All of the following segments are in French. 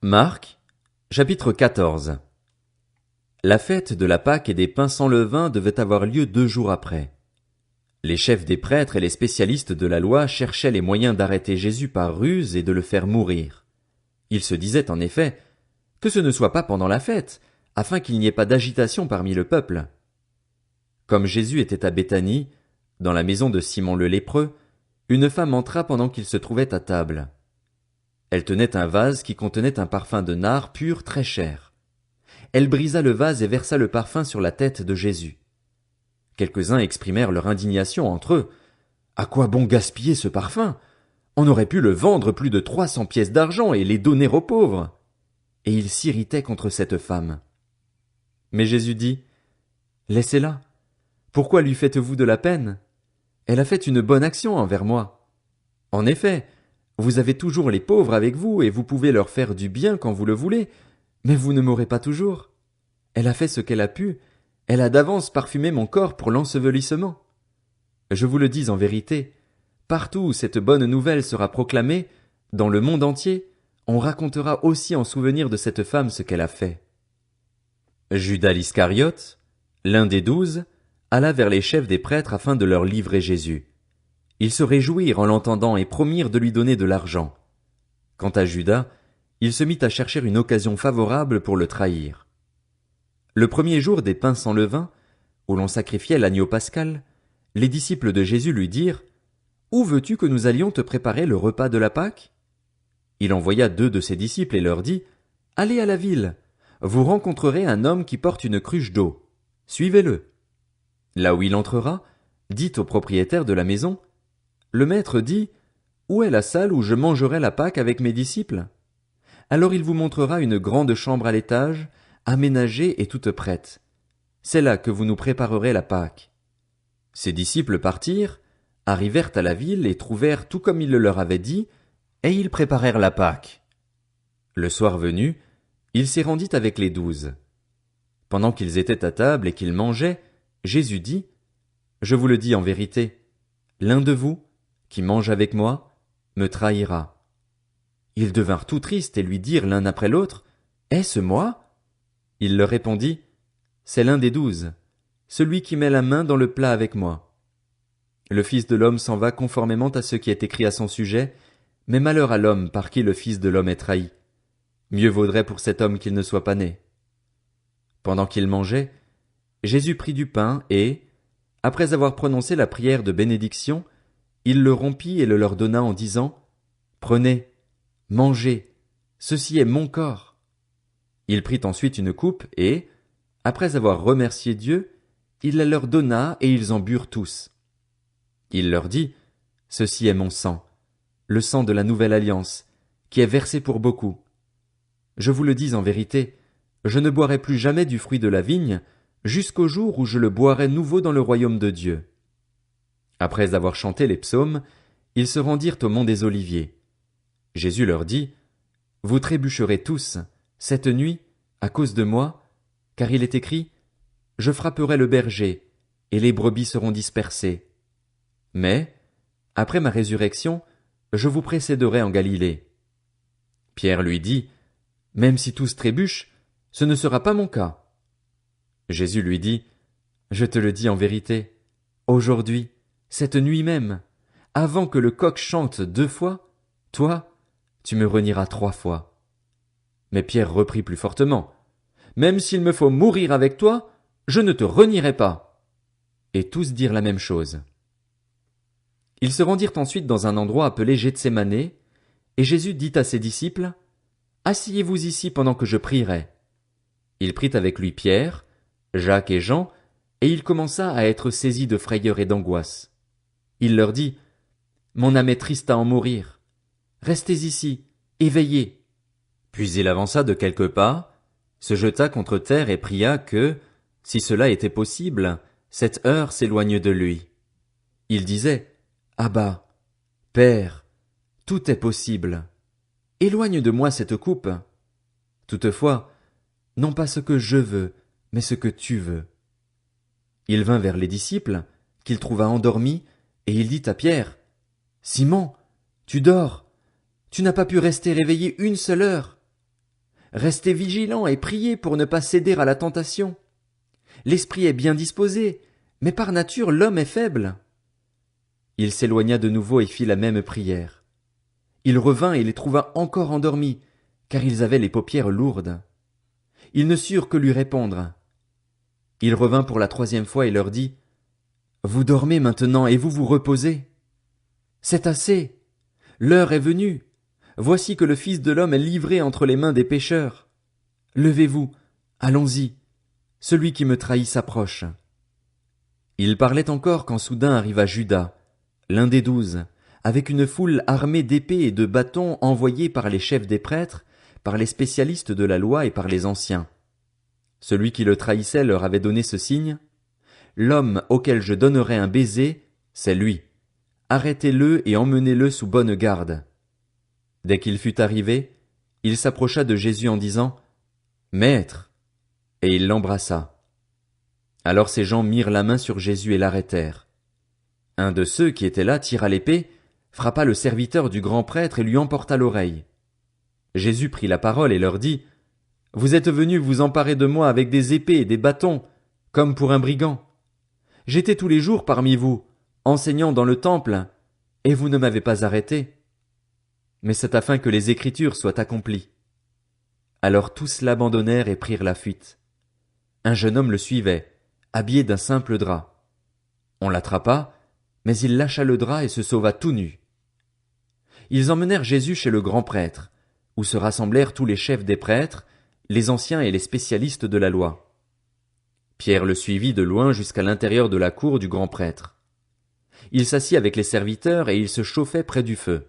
Marc, chapitre 14. La fête de la Pâque et des pains sans levain devait avoir lieu 2 jours après. Les chefs des prêtres et les spécialistes de la loi cherchaient les moyens d'arrêter Jésus par ruse et de le faire mourir. Ils se disaient en effet que ce ne soit pas pendant la fête, afin qu'il n'y ait pas d'agitation parmi le peuple. Comme Jésus était à Béthanie, dans la maison de Simon le lépreux, une femme entra pendant qu'il se trouvait à table. Elle tenait un vase qui contenait un parfum de nard pur très cher. Elle brisa le vase et versa le parfum sur la tête de Jésus. Quelques-uns exprimèrent leur indignation entre eux. À quoi bon gaspiller ce parfum? On aurait pu le vendre plus de 300 pièces d'argent et les donner aux pauvres. Et ils s'irritaient contre cette femme. Mais Jésus dit, Laissez-la. Pourquoi lui faites-vous de la peine? Elle a fait une bonne action envers moi. En effet, vous avez toujours les pauvres avec vous et vous pouvez leur faire du bien quand vous le voulez, mais vous ne m'aurez pas toujours. Elle a fait ce qu'elle a pu, elle a d'avance parfumé mon corps pour l'ensevelissement. Je vous le dis en vérité, partout où cette bonne nouvelle sera proclamée, dans le monde entier, on racontera aussi en souvenir de cette femme ce qu'elle a fait. Judas l'Iscariote, l'un des 12, alla vers les chefs des prêtres afin de leur livrer Jésus. Ils se réjouirent en l'entendant et promirent de lui donner de l'argent. Quant à Judas, il se mit à chercher une occasion favorable pour le trahir. Le premier jour des pains sans levain, où l'on sacrifiait l'agneau pascal, les disciples de Jésus lui dirent « Où veux-tu que nous allions te préparer le repas de la Pâque ?» Il envoya 2 de ses disciples et leur dit « Allez à la ville, vous rencontrerez un homme qui porte une cruche d'eau. Suivez-le. Là où il entrera, dites au propriétaire de la maison « Le maître dit, où est la salle où je mangerai la Pâque avec mes disciples? Alors il vous montrera une grande chambre à l'étage, aménagée et toute prête. C'est là que vous nous préparerez la Pâque. » Ses disciples partirent, arrivèrent à la ville et trouvèrent tout comme il le leur avait dit, et ils préparèrent la Pâque. Le soir venu, il s'y rendit avec les 12. Pendant qu'ils étaient à table et qu'ils mangeaient, Jésus dit, « Je vous le dis en vérité, l'un de vous, qui mange avec moi, me trahira. » Ils devinrent tout tristes et lui dirent l'un après l'autre, « Est-ce moi ?» Il leur répondit, « C'est l'un des 12, celui qui met la main dans le plat avec moi. Le Fils de l'homme s'en va conformément à ce qui est écrit à son sujet, mais malheur à l'homme par qui le Fils de l'homme est trahi. Mieux vaudrait pour cet homme qu'il ne soit pas né. » Pendant qu'ils mangeaient, Jésus prit du pain et, après avoir prononcé la prière de bénédiction, il le rompit et le leur donna en disant, « Prenez, mangez, ceci est mon corps. » Il prit ensuite une coupe et, après avoir remercié Dieu, il la leur donna et ils en burent tous. Il leur dit, « Ceci est mon sang, le sang de la nouvelle alliance, qui est versé pour beaucoup. Je vous le dis en vérité, je ne boirai plus jamais du fruit de la vigne, jusqu'au jour où je le boirai nouveau dans le royaume de Dieu. » Après avoir chanté les psaumes, ils se rendirent au mont des Oliviers. Jésus leur dit, « Vous trébucherez tous, cette nuit, à cause de moi, car il est écrit, Je frapperai le berger, et les brebis seront dispersées. Mais, après ma résurrection, je vous précéderai en Galilée. » Pierre lui dit, « Même si tous trébuchent, ce ne sera pas mon cas. » Jésus lui dit, « Je te le dis en vérité, aujourd'hui, cette nuit même, avant que le coq chante 2 fois, toi, tu me renieras 3 fois. » Mais Pierre reprit plus fortement, « Même s'il me faut mourir avec toi, je ne te renierai pas. » Et tous dirent la même chose. Ils se rendirent ensuite dans un endroit appelé Gethsémane, et Jésus dit à ses disciples, « Asseyez-vous ici pendant que je prierai. » Il prit avec lui Pierre, Jacques et Jean, et il commença à être saisi de frayeur et d'angoisse. Il leur dit, « Mon âme est triste à en mourir. Restez ici, éveillés. » Puis il avança de quelques pas, se jeta contre terre et pria que, si cela était possible, cette heure s'éloigne de lui. Il disait, « Abba, Père, tout est possible. Éloigne de moi cette coupe. Toutefois, non pas ce que je veux, mais ce que tu veux. » Il vint vers les disciples, qu'il trouva endormis, et il dit à Pierre, « Simon, tu dors, tu n'as pas pu rester réveillé une seule heure. Restez vigilants et priez pour ne pas céder à la tentation. L'esprit est bien disposé, mais par nature l'homme est faible. » Il s'éloigna de nouveau et fit la même prière. Il revint et les trouva encore endormis, car ils avaient les paupières lourdes. Ils ne surent que lui répondre. Il revint pour la 3e fois et leur dit: « Vous dormez maintenant et vous vous reposez. C'est assez. L'heure est venue. Voici que le Fils de l'homme est livré entre les mains des pécheurs. Levez-vous, allons-y. Celui qui me trahit s'approche. » Il parlait encore quand soudain arriva Judas, l'un des 12, avec une foule armée d'épées et de bâtons envoyés par les chefs des prêtres, par les spécialistes de la loi et par les anciens. Celui qui le trahissait leur avait donné ce signe: « L'homme auquel je donnerai un baiser, c'est lui. Arrêtez-le et emmenez-le sous bonne garde. » Dès qu'il fut arrivé, il s'approcha de Jésus en disant: « Maître !» Et il l'embrassa. Alors ces gens mirent la main sur Jésus et l'arrêtèrent. Un de ceux qui étaient là tira l'épée, frappa le serviteur du grand prêtre et lui emporta l'oreille. Jésus prit la parole et leur dit: « Vous êtes venus vous emparer de moi avec des épées et des bâtons, comme pour un brigand. J'étais tous les jours parmi vous, enseignant dans le temple, et vous ne m'avez pas arrêté. Mais c'est afin que les Écritures soient accomplies. » Alors tous l'abandonnèrent et prirent la fuite. Un jeune homme le suivait, habillé d'un simple drap. On l'attrapa, mais il lâcha le drap et se sauva tout nu. Ils emmenèrent Jésus chez le grand prêtre, où se rassemblèrent tous les chefs des prêtres, les anciens et les spécialistes de la loi. Pierre le suivit de loin jusqu'à l'intérieur de la cour du grand prêtre. Il s'assit avec les serviteurs et il se chauffait près du feu.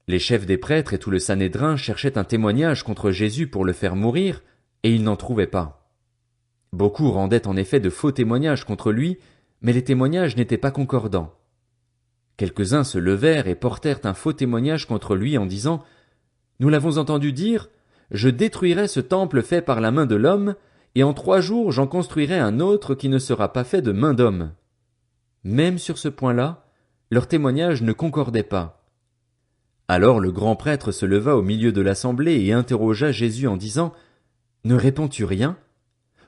Les chefs des prêtres et tout le Sanhédrin cherchaient un témoignage contre Jésus pour le faire mourir, et ils n'en trouvaient pas. Beaucoup rendaient en effet de faux témoignages contre lui, mais les témoignages n'étaient pas concordants. Quelques-uns se levèrent et portèrent un faux témoignage contre lui en disant: « Nous l'avons entendu dire: je détruirai ce temple fait par la main de l'homme, et en 3 jours j'en construirai un autre qui ne sera pas fait de main d'homme. » Même sur ce point-là, leur témoignage ne concordait pas. Alors le grand prêtre se leva au milieu de l'assemblée et interrogea Jésus en disant: « Ne réponds-tu rien?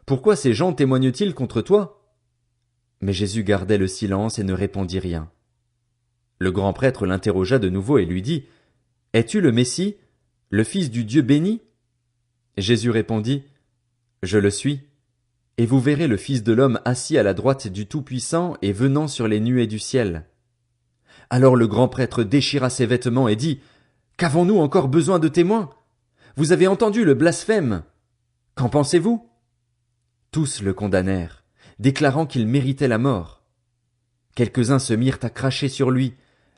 Pourquoi ces gens témoignent-ils contre toi? » Mais Jésus gardait le silence et ne répondit rien. Le grand prêtre l'interrogea de nouveau et lui dit: « Es-tu le Messie, le Fils du Dieu béni? » Jésus répondit: « Je le suis, et vous verrez le Fils de l'homme assis à la droite du Tout-Puissant et venant sur les nuées du ciel. » Alors le grand prêtre déchira ses vêtements et dit: « Qu'avons-nous encore besoin de témoins? Vous avez entendu le blasphème. Qu'en pensez-vous? » Tous le condamnèrent, déclarant qu'il méritait la mort. Quelques-uns se mirent à cracher sur lui,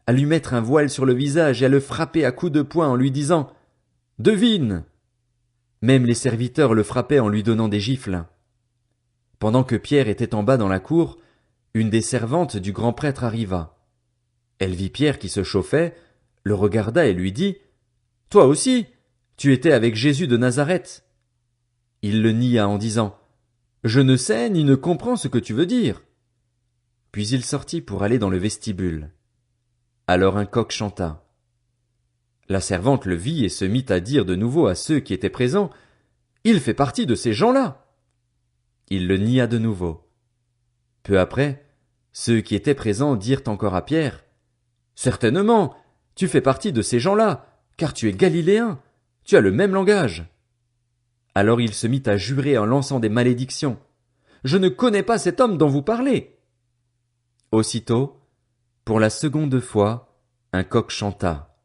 à lui mettre un voile sur le visage et à le frapper à coups de poing en lui disant: « Devine !» Même les serviteurs le frappaient en lui donnant des gifles. Pendant que Pierre était en bas dans la cour, une des servantes du grand prêtre arriva. Elle vit Pierre qui se chauffait, le regarda et lui dit: « Toi aussi, tu étais avec Jésus de Nazareth. » Il le nia en disant: « Je ne sais ni ne comprends ce que tu veux dire. » Puis il sortit pour aller dans le vestibule. Alors un coq chanta. La servante le vit et se mit à dire de nouveau à ceux qui étaient présents: « Il fait partie de ces gens-là. » Il le nia de nouveau. Peu après, ceux qui étaient présents dirent encore à Pierre: « Certainement, tu fais partie de ces gens-là, car tu es galiléen, tu as le même langage. » Alors il se mit à jurer en lançant des malédictions: « Je ne connais pas cet homme dont vous parlez. » Aussitôt, pour la 2e fois, un coq chanta.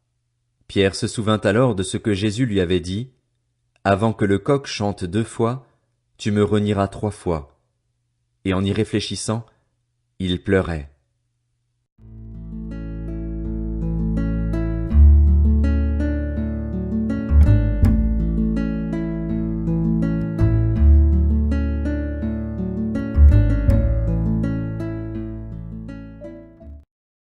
Pierre se souvint alors de ce que Jésus lui avait dit: « Avant que le coq chante 2 fois, tu me renieras 3 fois. » Et en y réfléchissant, il pleurait.